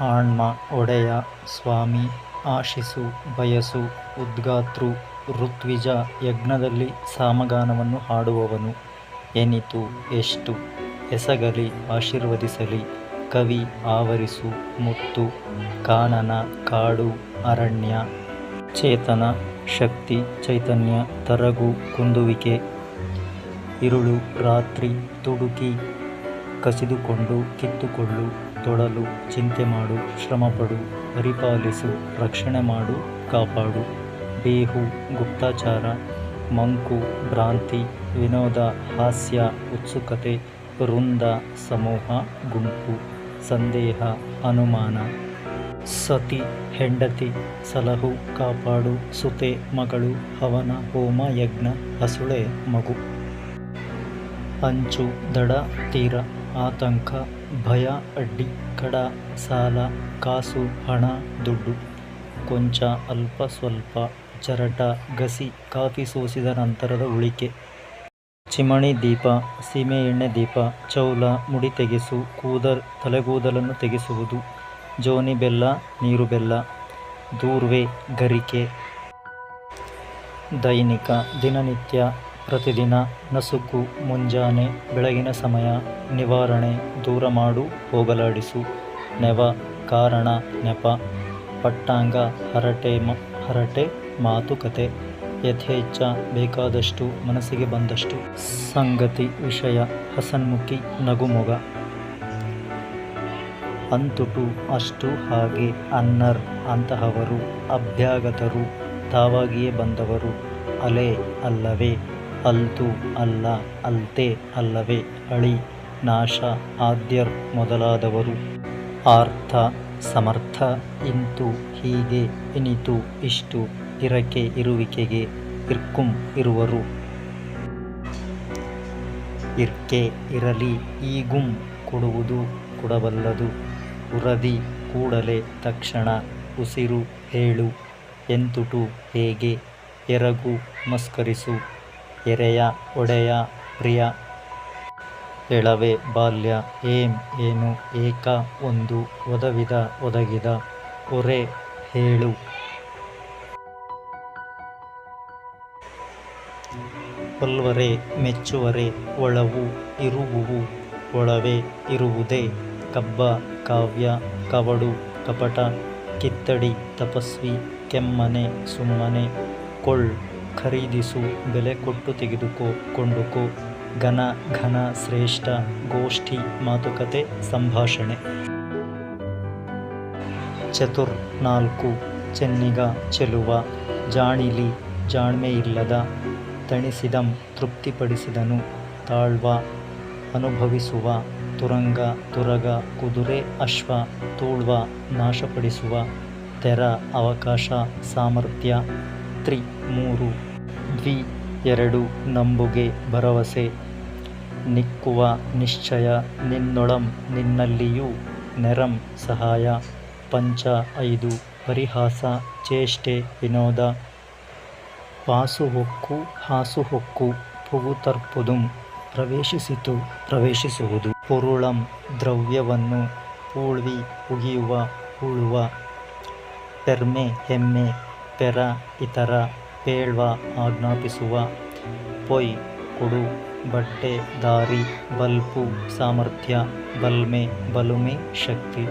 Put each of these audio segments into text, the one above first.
ಆಣ್ಮ ಒಡೆಯ ಸ್ವಾಮಿ ಆಶಿಸು ಬಯಸು ಉದ್ಗಾತೃ ಋತ್ವಿಜ ಯಜ್ಞದಲ್ಲಿ ಸಾಮಗಾನವನ್ನು ಹಾಡುವವನು ಎನಿತು ಎಷ್ಟು ಎಸಗಲಿ ಆಶೀರ್ವದಿಸಲಿ ಕವಿ ಆವರಿಸು ಮುತ್ತು ಕಾನನ ಕಾಡು ಅರಣ್ಯ ಚೇತನ ಶಕ್ತಿ ಚೈತನ್ಯ ತರಗು ಕುಂದುವಿಕೆ ಇರುಳು ರಾತ್ರಿ ತುಡುಕಿ ಕಸಿದುಕೊಂಡು ಕಿತ್ತುಕೊಳ್ಳು ತೊಡಲು ಚಿಂತೆ ಮಾಡು ಶ್ರಮಪಡು ಪರಿಪಾಲಿಸು ರಕ್ಷಣೆ ಮಾಡು ಕಾಪಾಡು ಬೇಹು ಗುಪ್ತಾಚಾರ ಮಂಕು ಭ್ರಾಂತಿ ವಿನೋದ ಹಾಸ್ಯ ಉತ್ಸುಕತೆ ವೃಂದ ಸಮೂಹ ಗುಂಪು ಸಂದೇಹ ಅನುಮಾನ ಸತಿ ಹೆಂಡತಿ ಸಲಹು ಕಾಪಾಡು ಸುತೆ ಮಗಳು ಹವನ ಹೋಮ ಯಜ್ಞ ಹಸುಳೆ ಮಗು ಅಂಚು ದಡ ತೀರ ಆತಂಕ ಭಯ ಅಡ್ಡಿ ಕಡ ಸಾಲ ಕಾಸು ಹಣ ದುಡ್ಡು ಕೊಂಚ ಅಲ್ಪ ಸ್ವಲ್ಪ ಚರಟ ಗಸಿ ಕಾಫಿ ಸೋಸಿದ ನಂತರದ ಉಳಿಕೆ ಚಿಮಣಿ ದೀಪ ಸೀಮೆ ಎಣ್ಣೆ ದೀಪ ಚೌಲ ಮುಡಿ ತೆಗೆಸು ತಲೆಗೂದಲನ್ನು ತೆಗೆಸುವುದು ಜೋನಿ ಬೆಲ್ಲ ನೀರು ಬೆಲ್ಲ ದೂರ್ವೆ ಗರಿಕೆ ದೈನಿಕ ದಿನನಿತ್ಯ ಪ್ರತಿದಿನ ನಸುಕು ಮುಂಜಾನೆ ಬೆಳಗಿನ ಸಮಯ ನಿವಾರಣೆ ದೂರ ಮಾಡು ಹೋಗಲಾಡಿಸು ನೆವ ಕಾರಣ ನೆಪ ಪಟ್ಟಾಂಗ ಹರಟೆ ಮಾತುಕತೆ ಯಥೇಚ್ಛ ಬೇಕಾದಷ್ಟು ಮನಸ್ಸಿಗೆ ಬಂದಷ್ಟು ಸಂಗತಿ ವಿಷಯ ಹಸನ್ಮುಖಿ ನಗುಮೊಗ ಅಂತುಟು ಅಷ್ಟು ಹಾಗೆ ಅನ್ನರ್ ಅಂತಹವರು ಅಭ್ಯಾಗತರು ತಾವಾಗಿಯೇ ಬಂದವರು ಅಲೆ ಅಲ್ಲವೇ ಅಲ್ತು ಅಲ್ಲ ಅಲ್ತೆ ಅಲ್ಲವೇ ಅಳಿ ನಾಶ ಆದ್ಯರ್ ಮೊದಲಾದವರು ಆರ್ಥ ಸಮರ್ಥ ಇಂತು ಹೀಗೆ ಇನಿತು ಇಷ್ಟು ಇರಕೆ ಇರುವಿಕೆಗೆ ಇರ್ಕುಂ ಇರುವರು ಇರ್ಕೆ ಇರಲಿ ಈಗುಂ ಕೊಡುವುದು ಕೊಡಬಲ್ಲದು ಉರದಿ ಕೂಡಲೇ ತಕ್ಷಣ ಉಸಿರು ಹೇಳು ಎಂತುಟು ಹೇಗೆ ಎರಗು ಮಸ್ಕರಿಸು ಎರೆಯ ಒಡೆಯ ಪ್ರಿಯ ಎಳವೆ ಬಾಲ್ಯ ಏನು ಏಕ ಒಂದು ಒದಗಿದ ಒರೆ ಹೇಳು ಒಲ್ವರೆ ಮೆಚ್ಚುವರೆ ಒಳವು ಇರುವುವು ಒಳವೆ ಇರುವುದೇ ಕಬ್ಬ ಕಾವ್ಯ ಕವಡು ಕಪಟ ಕಿತ್ತಡಿ ತಪಸ್ವಿ ಕೆಮ್ಮನೆ ಸುಮ್ಮನೆ ಖರೀದಿಸು ಬೆಲೆ ಕೊಟ್ಟು ತೆಗೆದುಕೋ ಕೊಂಡುಕೋ ಘನ ಶ್ರೇಷ್ಠ ಗೋಷ್ಠಿ ಮಾತುಕತೆ ಸಂಭಾಷಣೆ ಚತುರ್ 4 ಚೆನ್ನಿಗ ಚೆಲುವ ಜಾಣಿಲಿ ಜಾಣ್ಮೆಯಿಲ್ಲದ ತಣಿಸಿದಂ ತೃಪ್ತಿಪಡಿಸಿದನು ತಾಳ್ವ ಅನುಭವಿಸುವ ತುರಂಗ ತುರಗ ಕುದುರೆ ಅಶ್ವ ತೂಳ್ವ ನಾಶಪಡಿಸುವ ತೆರ ಅವಕಾಶ ಸಾಮರ್ಥ್ಯ 3 ದ್ವಿ 2 ನಂಬುಗೆ ಭರವಸೆ ನಿಕ್ಕುವ ನಿಶ್ಚಯ ನಿನ್ನೊಳಂ ನಿನ್ನಲ್ಲಿಯೂ ನೆರಂ ಸಹಾಯ ಪಂಚ 5 ಪರಿಹಾಸ ಚೇಷ್ಟೆ ವಿನೋದ ಪಾಸುಹೊಕ್ಕು ಹಾಸುಹೊಕ್ಕು ಪುಗುತರ್ಪುದುಂ ಪ್ರವೇಶಿಸಿತು ಪ್ರವೇಶಿಸುವುದು ಪುರುಳಂ ದ್ರವ್ಯವನ್ನು ಪೂಳ್ವಿ ಉಗಿಯುವ ಹೂಳುವ ಪೆರ್ಮೆ ಹೆಮ್ಮೆ ಪೆರ ಇತರ ಪೇಳ್ವ ಆಜ್ಞಾಪಿಸುವ ಪೊಯ್ ಕೊಡು ಬಟ್ಟೆ ದಾರಿ ಬಲ್ಪು ಸಾಮರ್ಥ್ಯ ಬಲ್ಮೆ ಬಲುಮೆ ಶಕ್ತಿ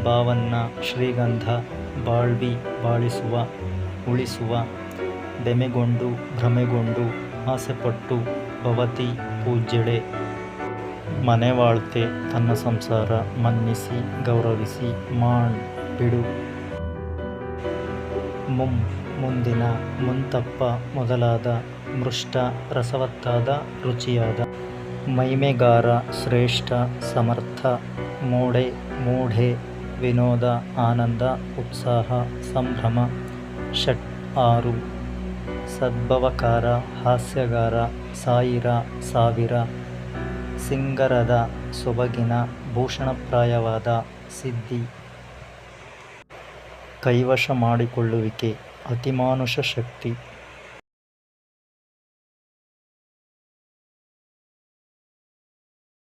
ಭಾವನ್ನ ಶ್ರೀಗಂಧ ಬಾಳ್ವಿ ಬಾಳಿಸುವ ಉಳಿಸುವ ಬೆಮೆಗೊಂಡು ಭ್ರಮೆಗೊಂಡು ಆಸೆಪಟ್ಟು ಭವತಿ ಪೂಜ್ಯಳೆ ಮನೆವಾಳ್ತೆ ತನ್ನ ಸಂಸಾರ ಮನ್ನಿಸಿ ಗೌರವಿಸಿ ಮಾಣ್ ಬಿಡು ಮುಂದಿನ ಮುಂತಪ್ಪ ಮೊದಲಾದ ಮೃಷ್ಟ ರಸವತ್ತಾದ ರುಚಿಯಾದ ಮೈಮೆಗಾರ ಶ್ರೇಷ್ಠ ಸಮರ್ಥ ಮೋಡೆ ಮೂಢೆ ವಿನೋದ ಆನಂದ ಉತ್ಸಾಹ ಸಂಭ್ರಮ ಷಟ್ 6 ಸದ್ಭವಕಾರ ಹಾಸ್ಯಗಾರ ಸಾಯಿರ ಸಾವಿರ ಸಿಂಗರದ ಸೊಬಗಿನ ಭೂಷಣಪ್ರಾಯವಾದ ಸಿದ್ಧಿ ಕೈವಶ ಮಾಡಿಕೊಳ್ಳುವಿಕೆ ಅತಿಮಾನುಷ ಶಕ್ತಿ